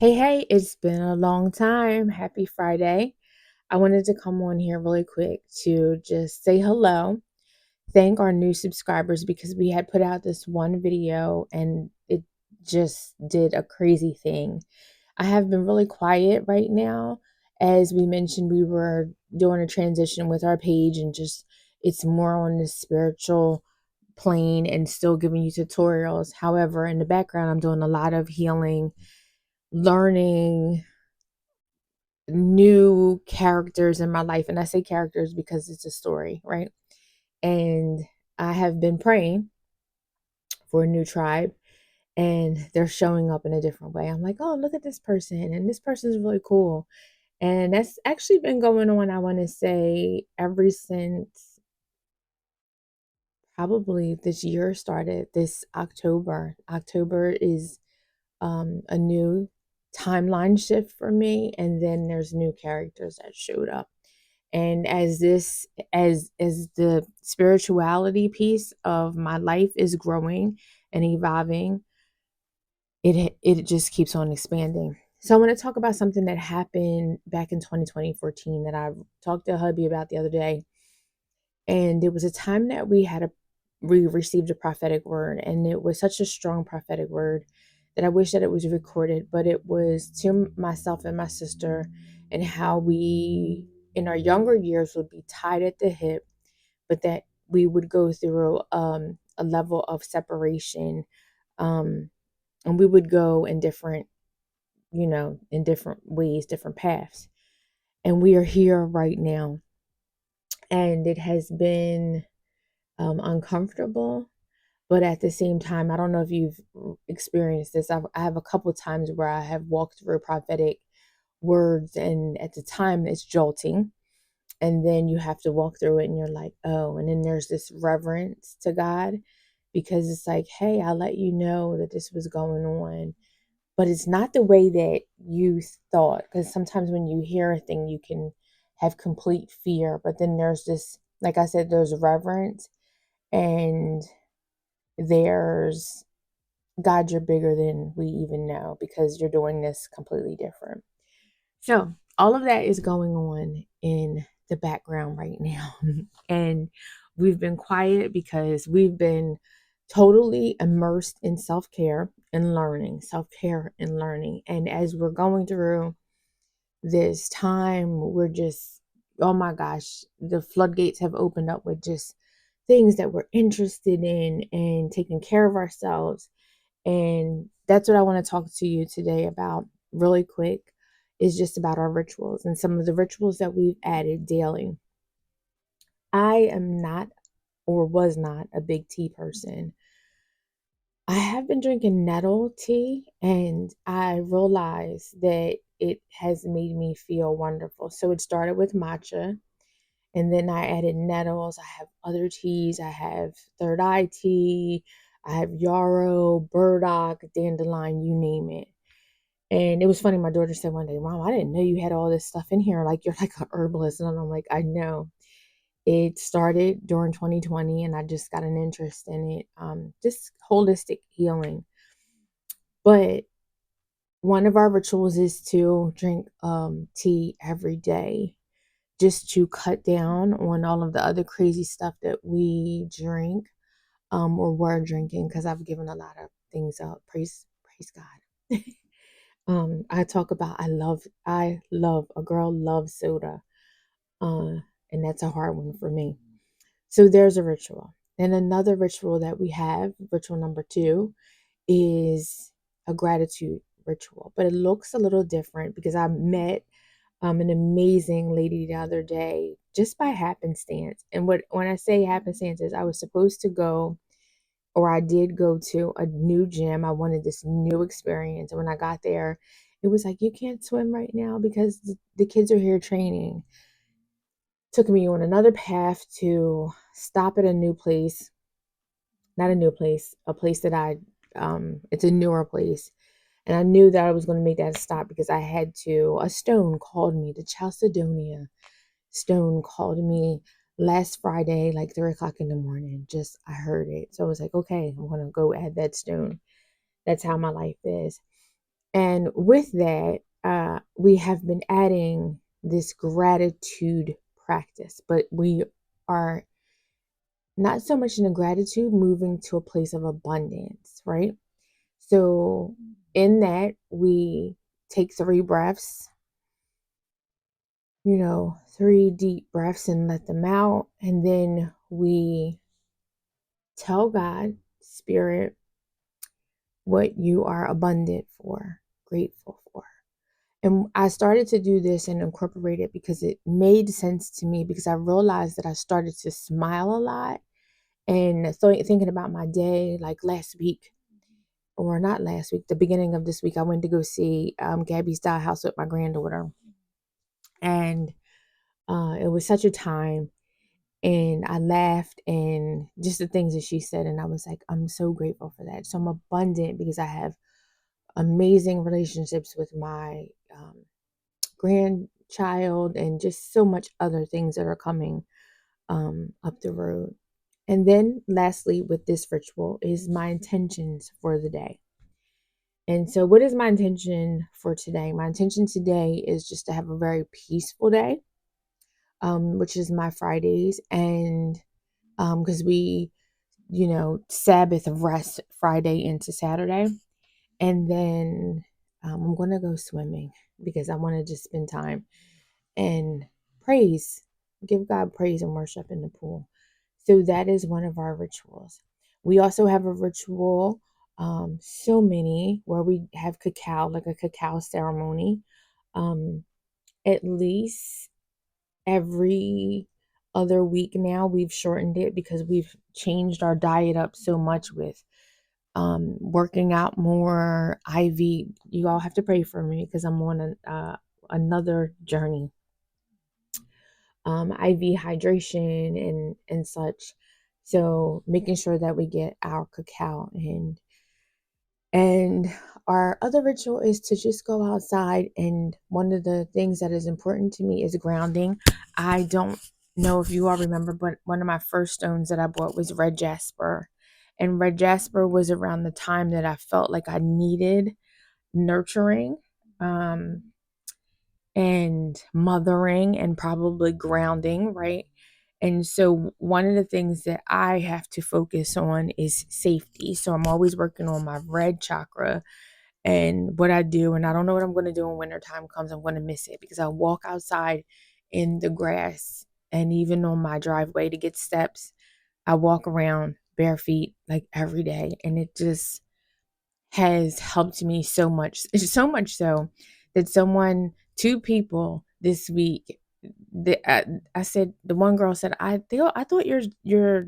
Hey, it's been a long time. Happy Friday. I wanted to come on here really quick to just say hello, thank our new subscribers because we had put out this one video and it just did a crazy thing. I have been really quiet right now. As we mentioned, we were doing a transition with our page and just it's more on the spiritual plane and still giving you tutorials. However, in the background, I'm doing a lot of healing, learning new characters in my life. And I say characters because it's a story, right? And I have been praying for a new tribe and they're showing up in a different way. I'm like, oh, look at this person. And this person is really cool. And that's actually been going on, I want to say, ever since probably this year started, this October. October is a new timeline shift for me. And then there's new characters that showed up. And as the spirituality piece of my life is growing and evolving, it just keeps on expanding. So I want to talk about something that happened back in 2014 that I talked to hubby about the other day. And it was a time that we received a prophetic word, and it was such a strong prophetic word that I wish that it was recorded, but it was to myself and my sister, and how we in our younger years would be tied at the hip, but that we would go through a level of separation, um, and we would go in different, in different ways, different paths. And we are here right now, and it has been uncomfortable. But at the same time, I don't know if you've experienced this. I have a couple of times where I have walked through prophetic words, and at the time it's jolting. And then you have to walk through it and you're like, oh, and then there's this reverence to God because it's like, hey, I'll let you know that this was going on. But it's not the way that you thought. Because sometimes when you hear a thing, you can have complete fear. But then there's this, like I said, there's reverence, and there's God, you're bigger than we even know because you're doing this completely different. So, all of that is going on in the background right now. And we've been quiet because we've been totally immersed in self care and learning. And as we're going through this time, we're just, oh my gosh, the floodgates have opened up with just things that we're interested in and taking care of ourselves. And that's what I want to talk to you today about really quick, is just about our rituals and some of the rituals that we've added daily. I am not, or was not, a big tea person. I have been drinking nettle tea and I realized that it has made me feel wonderful. So it started with matcha, and then I added nettles. I have other teas. I have third eye tea. I have yarrow, burdock, dandelion, you name it. And it was funny. My daughter said one day, Mom, I didn't know you had all this stuff in here. Like, you're like a herbalist. And I'm like, I know. It started during 2020 and I just got an interest in it. Just holistic healing. But one of our rituals is to drink tea every day, just to cut down on all of the other crazy stuff that we drink, or were drinking, because I've given a lot of things up. Praise God. I talk about I love a girl loves soda. Uh, and that's a hard one for me. So there's a ritual. And another ritual that we have, ritual number 2, is a gratitude ritual. But it looks a little different because I met an amazing lady the other day just by happenstance. And when I say happenstance is I was supposed to go, or I did go to a new gym. I wanted this new experience. And when I got there, it was like, you can't swim right now because the kids are here training. Took me on another path to stop at a new place, not a new place, a place that it's a newer place. And I knew that I was going to make that stop because a stone called me, the Chalcedonia stone called me last Friday, like 3 o'clock in the morning. Just, I heard it. So I was like, okay, I'm going to go add that stone. That's how my life is. And with that, we have been adding this gratitude practice, but we are not so much in a gratitude, moving to a place of abundance, right? So in that, we take 3 breaths, 3 deep breaths and let them out. And then we tell God, Spirit, what you are abundant for, grateful for. And I started to do this and incorporate it because it made sense to me, because I realized that I started to smile a lot. And so thinking about my day, like last week, or not last week, the beginning of this week, I went to go see Gabby's Doll House with my granddaughter. And it was such a time. And I laughed, and just the things that she said. And I was like, I'm so grateful for that. So I'm abundant because I have amazing relationships with my grandchild, and just so much other things that are coming up the road. And then lastly, with this ritual, is my intentions for the day. And so what is my intention for today? My intention today is just to have a very peaceful day, which is my Fridays. And because we, Sabbath rest Friday into Saturday. And then I'm going to go swimming because I want to just spend time and give God praise and worship in the pool. So that is one of our rituals. We also have a ritual, so many, where we have cacao, like a cacao ceremony, um, at least every other week now. We've shortened it because we've changed our diet up so much with working out more, IV. You all have to pray for me because I'm on another journey. IV hydration and such. So making sure that we get our cacao in. And our other ritual is to just go outside. And one of the things that is important to me is grounding. I don't know if you all remember, but one of my first stones that I bought was red jasper. And red jasper was around the time that I felt like I needed nurturing. And mothering and probably grounding, right? And so one of the things that I have to focus on is safety. So I'm always working on my red chakra and what I do. And I don't know what I'm going to do when wintertime comes. I'm going to miss it because I walk outside in the grass, and even on my driveway to get steps, I walk around bare feet like every day. And it just has helped me so much. So much so that 2 people this week, I said, the one girl said, I thought your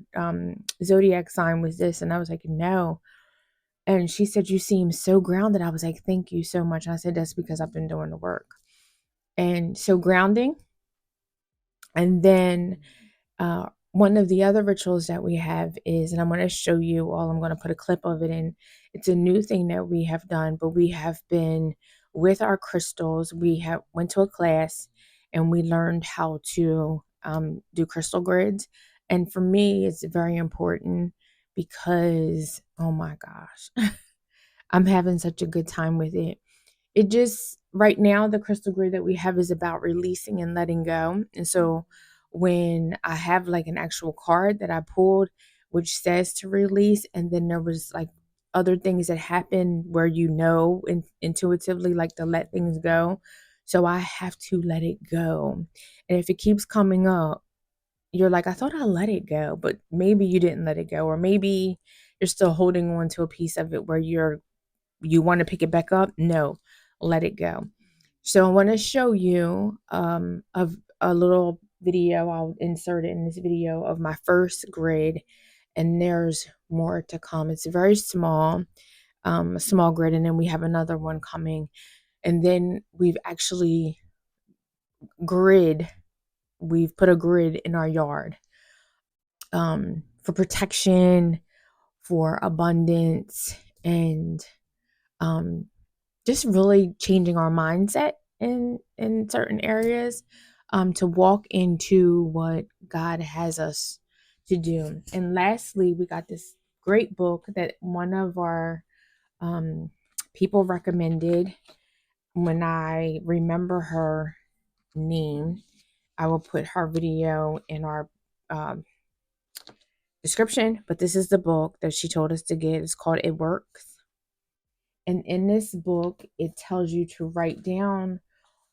zodiac sign was this. And I was like, no. And she said, you seem so grounded. I was like, thank you so much. And I said, that's because I've been doing the work. And so grounding. And then one of the other rituals that we have is, and I'm going to show you all, I'm going to put a clip of it in. It's a new thing that we have done, but we have been with our crystals. We went to a class and we learned how to do crystal grids. And for me, it's very important because, oh my gosh, I'm having such a good time with it. It just, right now, the crystal grid that we have is about releasing and letting go. And so when I have like an actual card that I pulled, which says to release, and then there was like other things that happen where intuitively, like to let things go. So I have to let it go. And if it keeps coming up, you're like, I thought I let it go, but maybe you didn't let it go, or maybe you're still holding on to a piece of it where you want to pick it back up. No, let it go. So I want to show you of a little video. I'll insert it in this video of my first grid, and there's more to come. It's very small, a small grid, and then we have another one coming. And then we've put a grid in our yard for protection, for abundance, and just really changing our mindset in certain areas, to walk into what God has us to do. And lastly, we got this great book that one of our people recommended. When I remember her name, I will put her video in our um, description. But this is the book that she told us to get. It's called It Works. And in this book, it tells you to write down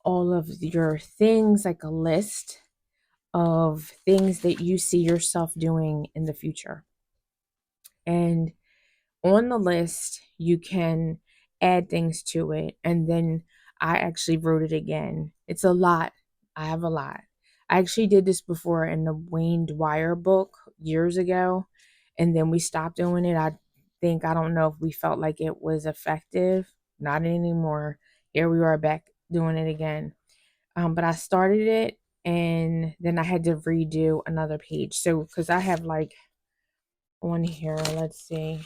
all of your things, like a list of things that you see yourself doing in the future. And on the list, you can add things to it. And then I actually wrote it again. It's a lot. I have a lot. I actually did this before in the Wayne Dwyer book years ago. And then we stopped doing it. I don't know if we felt like it was effective. Not anymore. Here we are back doing it again. But I started it and then I had to redo another page. So, because I have like on here, let's see.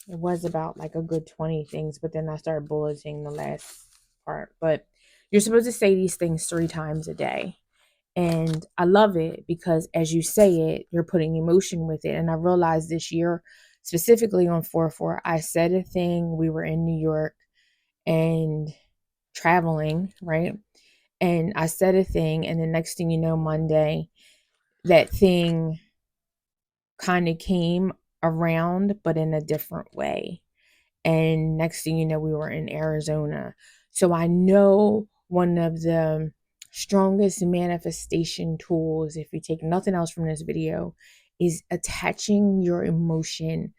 It was about like a good 20 things, but then I started bulleting the last part. But you're supposed to say these things 3 times a day. And I love it because as you say it, you're putting emotion with it. And I realized this year, specifically on 4/4, I said a thing. We were in New York and traveling, right? And I said a thing, and the next thing you know, Monday, that thing kind of came around, but in a different way. And next thing you know, we were in Arizona. So I know one of the strongest manifestation tools, if you take nothing else from this video, is attaching your emotion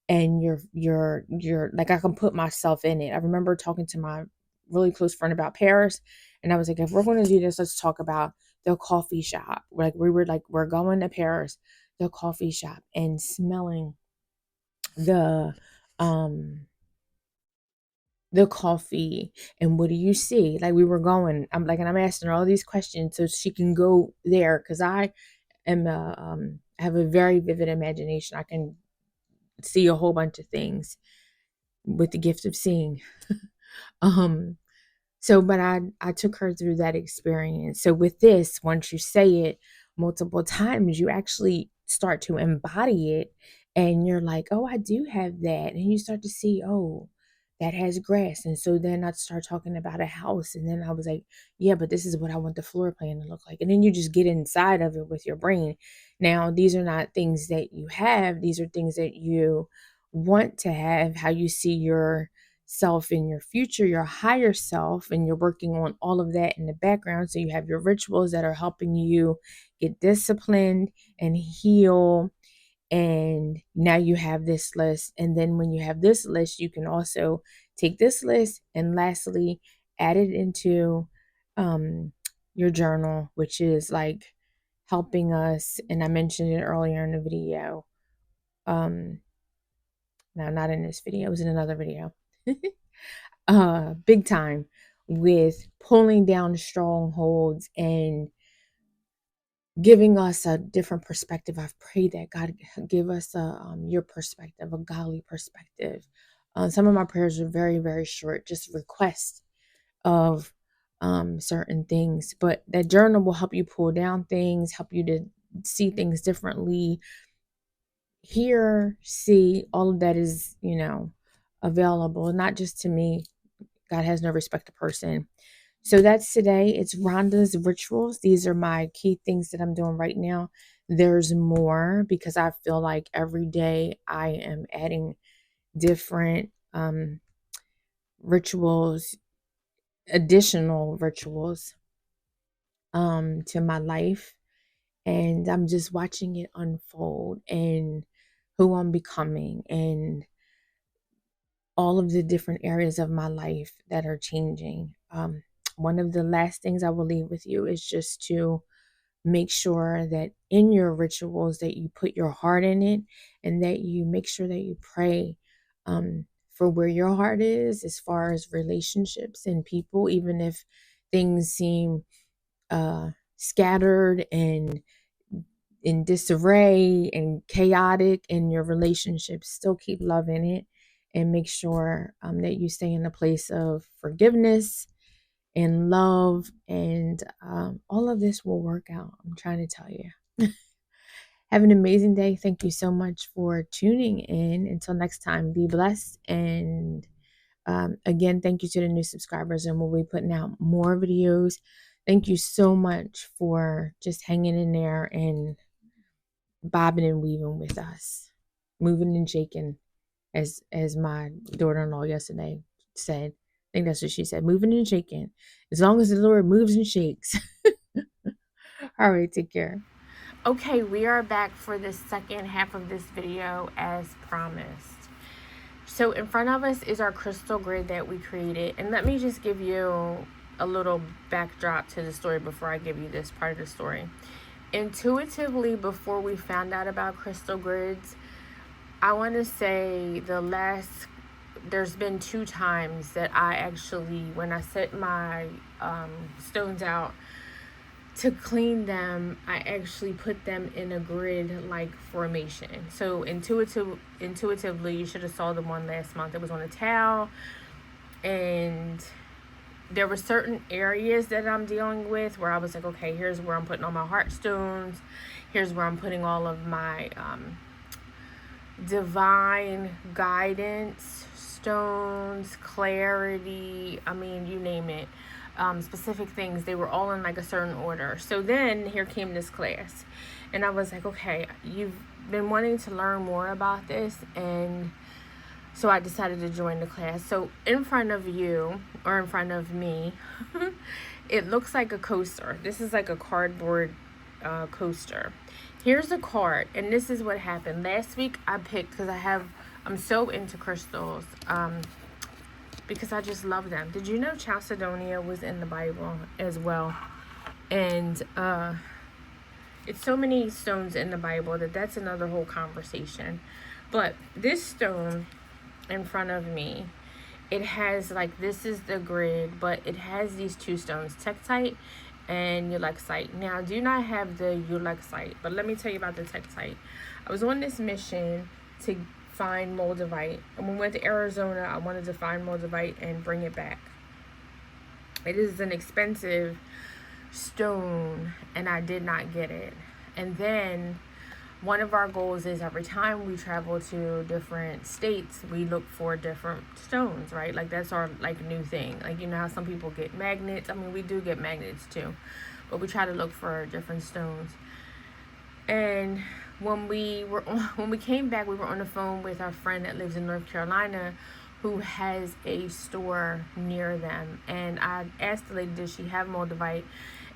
and your like, I can put myself in it. I remember talking to my really close friend about Paris, and I was like, if we're going to do this, let's talk about the coffee shop. Like, we were like, we're going to Paris, the coffee shop, and smelling the um the coffee. And what do you see? Like, we were going, I'm like, and I'm asking her all these questions so she can go there, because I am have a very vivid imagination. I can see a whole bunch of things with the gift of seeing. um So, but I took her through that experience. So with this, once you say it multiple times, you actually start to embody it, and you're like, oh, I do have that. And you start to see, oh, that has grass. And so then I'd start talking about a house. And then I was like, yeah, but this is what I want the floor plan to look like. And then you just get inside of it with your brain. Now, these are not things that you have. These are things that you want to have, how you see your self in your future, your higher self, and you're working on all of that in the background. So you have your rituals that are helping you get disciplined and heal. And now you have this list. And then when you have this list, you can also take this list and lastly add it into your journal, which is like helping us. And I mentioned it earlier in the video. No, not in this video, it was in another video. Big time with pulling down strongholds and giving us a different perspective. I've prayed that God give us your perspective, a godly perspective. Some of my prayers are very, very short, just requests of certain things. But that journal will help you pull down things, help you to see things differently, hear, see, all of that is, available, not just to me. God has no respect to person. So that's today. It's Rhonda's rituals. These are my key things that I'm doing right now. There's more because I feel like every day I am adding different rituals, additional rituals to my life. And I'm just watching it unfold and who I'm becoming and all of the different areas of my life that are changing. One of the last things I will leave with you is just to make sure that in your rituals that you put your heart in it, and that you make sure that you pray for where your heart is as far as relationships and people, even if things seem scattered and in disarray and chaotic in your relationships. Still keep loving it and make sure that you stay in a place of forgiveness and love, and all of this will work out. I'm trying to tell you. Have an amazing day. Thank you so much for tuning in. Until next time, be blessed. And again, thank you to the new subscribers, and we'll be putting out more videos. Thank you so much for just hanging in there and bobbing and weaving with us, moving and shaking, as my daughter-in-law yesterday said. I think that's what she said, moving and shaking. As long as the Lord moves and shakes. All right, take care. Okay, we are back for the second half of this video as promised. So in front of us is our crystal grid that we created. And let me just give you a little backdrop to the story before I give you this part of the story. Intuitively, before we found out about crystal grids, I want to say there's been 2 times that I actually, when I set my stones out to clean them, I actually put them in a grid-like formation. So intuitively, you should have saw the one last month. It was on a towel, and there were certain areas that I'm dealing with where I was like, okay, here's where I'm putting all my heart stones. Here's where I'm putting all of my divine guidance stones, clarity, I mean, you name it. Specific things, they were all in like a certain order. So then here came this class, and I was like, okay, you've been wanting to learn more about this, and so I decided to join the class. So in front of you, or in front of me, it looks like a coaster. This is like a cardboard coaster. Here's a card, and this is what happened. Last week I picked, because I'm so into crystals, because I just love them. Did you know Chalcedonia was in the Bible as well? And it's so many stones in the Bible that's another whole conversation. But this stone in front of me, it has like, this is the grid, but it has these 2 stones, Tektite and Ulexite. Now, I do not have the Ulexite, but let me tell you about the Tektite. I was on this mission to find Moldavite, and when we went to Arizona, I wanted to find Moldavite and bring it back. It is an expensive stone, and I did not get it. And then one of our goals is every time we travel to different states, we look for different stones, right? Like, that's our like new thing. Like, you know how some people get magnets? I mean, we do get magnets too, but we try to look for different stones. And when we came back, we were on the phone with our friend that lives in North Carolina, who has a store near them. And I asked the lady, did she have Moldavite?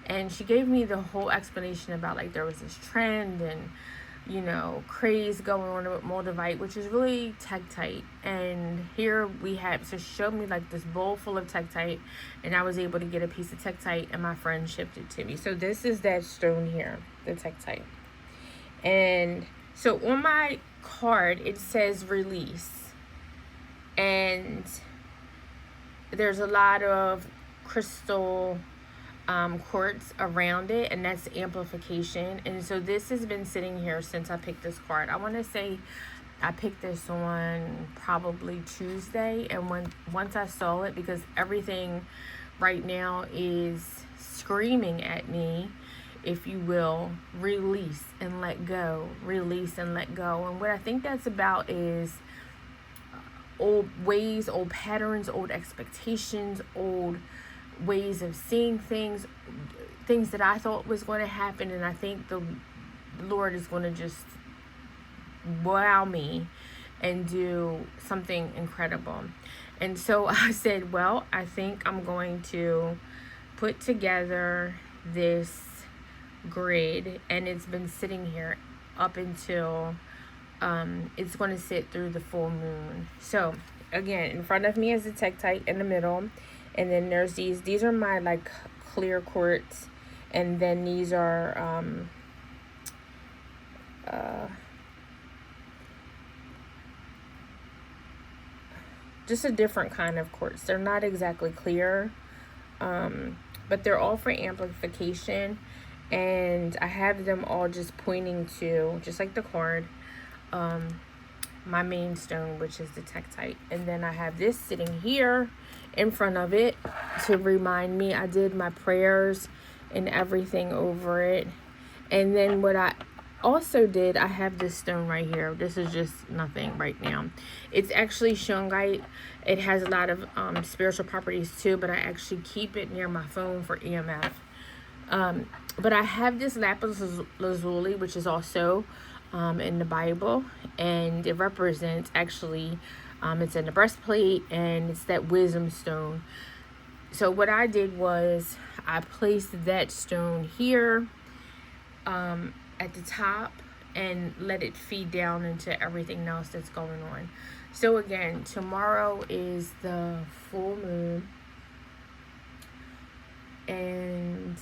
And she gave me the whole explanation about, like, there was this trend and, you know, craze going on with Moldavite, which is really Tektite. And here we have, so she showed me like this bowl full of Tektite, and I was able to get a piece of Tektite, and my friend shipped it to me. So this is that stone here, the Tektite. And so on my card, it says release. And there's a lot of crystal quartz around it, and that's amplification. And so this has been sitting here since I picked this card. I want to say I picked this on probably Tuesday, and once I saw it, because everything right now is screaming at me, if you will, release and let go, release and let go. And what I think that's about is old ways, old patterns, old expectations, old ways of seeing things that I thought was going to happen. And I think the Lord is going to just wow me and do something incredible. And so I said, well, I think I'm going to put together this grid, and it's been sitting here up until it's going to sit through the full moon. So again, in front of me is the Tektite in the middle, and then there's these are my like clear quartz, and then these are just a different kind of quartz. They're not exactly clear, but they're all for amplification. And I have them all just pointing to, just like the card, my main stone, which is the Tektite. And then I have this sitting here in front of it to remind me I did my prayers and everything over it. And then what also did, I have this stone right here. This is just nothing right now. It's actually shungite. It has a lot of spiritual properties too, but I actually keep it near my phone for EMF. But I have this lapis lazuli, which is also in the Bible, and it represents actually, it's in the breastplate, and it's that wisdom stone. So what I did was I placed that stone here at the top and let it feed down into everything else that's going on. So again, tomorrow is the full moon, and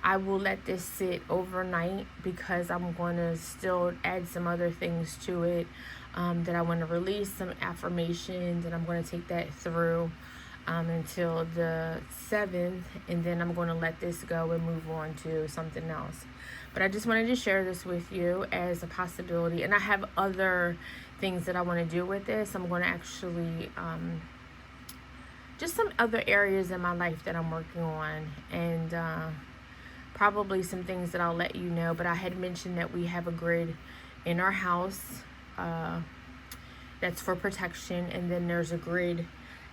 I will let this sit overnight because I'm going to still add some other things to it that I want to release, some affirmations, and I'm going to take that through until the 7th, and then I'm going to let this go and move on to something else. But I just wanted to share this with you as a possibility, and I have other things that I want to do with this. I'm going to actually just some other areas in my life that I'm working on, and probably some things that I'll let you know. But I had mentioned that we have a grid in our house that's for protection, and then there's a grid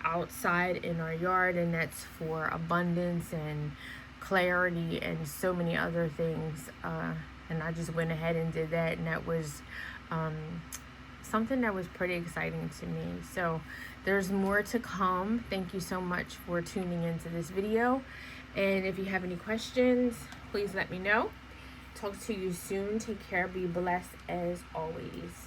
outside in our yard, and that's for abundance and clarity and so many other things. And I just went ahead and did that, and that was something that was pretty exciting to me. So there's more to come. Thank you so much for tuning into this video, and if you have any questions, please let me know. Talk to you soon. Take care. Be blessed as always.